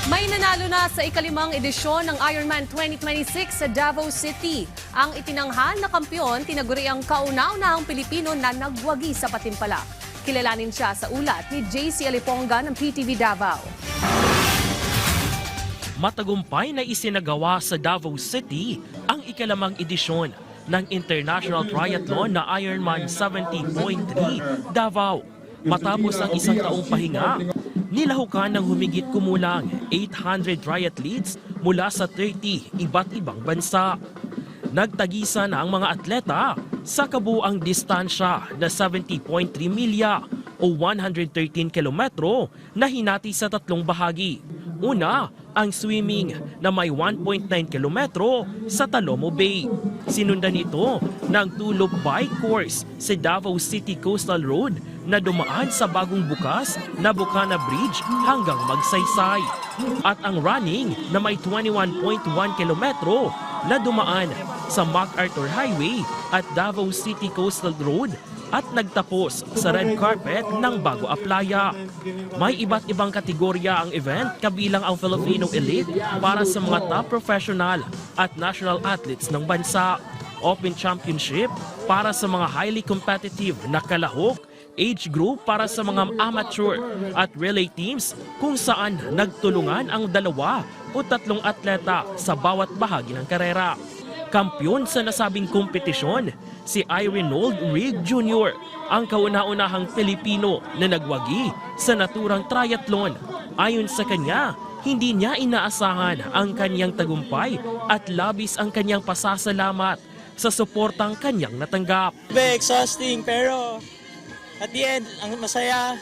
May nanalo na sa ikalimang edisyon ng Ironman 2026 sa Davao City. Ang itinanghal na kampiyon tinaguri ang kauna-unahang Pilipino na nagwagi sa patimpalak. Kilalanin siya sa ulat ni JC Aliponga ng PTV Davao. Matagumpay na isinagawa sa Davao City ang ikalimang edisyon ng International Triathlon na Ironman 70.3 Davao. Matapos ang isang taong pahinga, nilahukan ng humigit kumulang 800 triathletes mula sa 30 iba't ibang bansa. Nagtagisan ang mga atleta sa kabuang distansya na 70.3 milya o 113 kilometro na hinati sa tatlong bahagi. Una, ang swimming na may 1.9 kilometro sa Talomo Bay. Sinundan ito ng two-loop bike course sa Davao City Coastal Road na dumaan sa bagong bukas na Bukana Bridge hanggang Magsaysay. At ang running na may 21.1 kilometro na dumaan sa MacArthur Highway at Davao City Coastal Road at nagtapos sa red carpet ng Bago Aplaya. May iba't ibang kategorya ang event kabilang ang Filipino Elite para sa mga top professional at national athletes ng bansa, Open Championship para sa mga highly competitive na kalahok, age group para sa mga amateur at relay teams kung saan nagtulungan ang 2 o 3 atleta sa bawat bahagi ng karera. Kampiyon sa nasabing kompetisyon, si Irenold Reed Jr., ang kauna-unahang Pilipino na nagwagi sa naturang triathlon. Ayon sa kanya, hindi niya inaasahan ang kanyang tagumpay at labis ang kanyang pasasalamat sa suportang kanyang natanggap. Very exhausting pero at the end, ang masaya.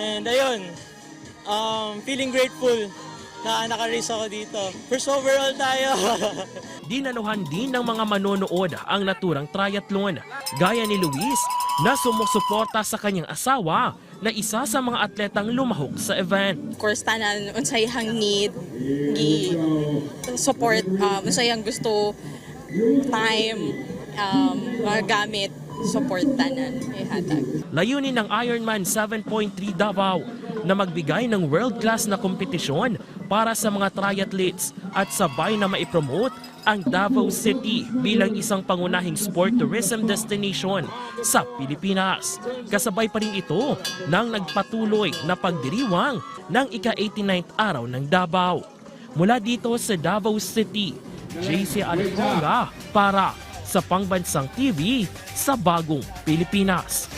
And ayun, feeling grateful na naka-race ako dito. First overall tayo. Dinaluhan din ng mga manonood ang naturang triathlon, gaya ni Luis na sumusuporta sa kanyang asawa na isa sa mga atletang lumahok sa event. Of course, tanan unsayang need, support, unsayang gusto, time, mga gamit, support tanan ihatag. Layunin ng Ironman 7.3 Davao na magbigay ng world-class na kompetisyon para sa mga triathletes at sabay na maipromote ang Davao City bilang isang pangunahing sport tourism destination sa Pilipinas. Kasabay pa rin ito ng nagpatuloy na pagdiriwang ng ika-89th araw ng Davao. Mula dito sa Davao City, JC Aliponga para sa Pangbansang TV sa Bagong Pilipinas.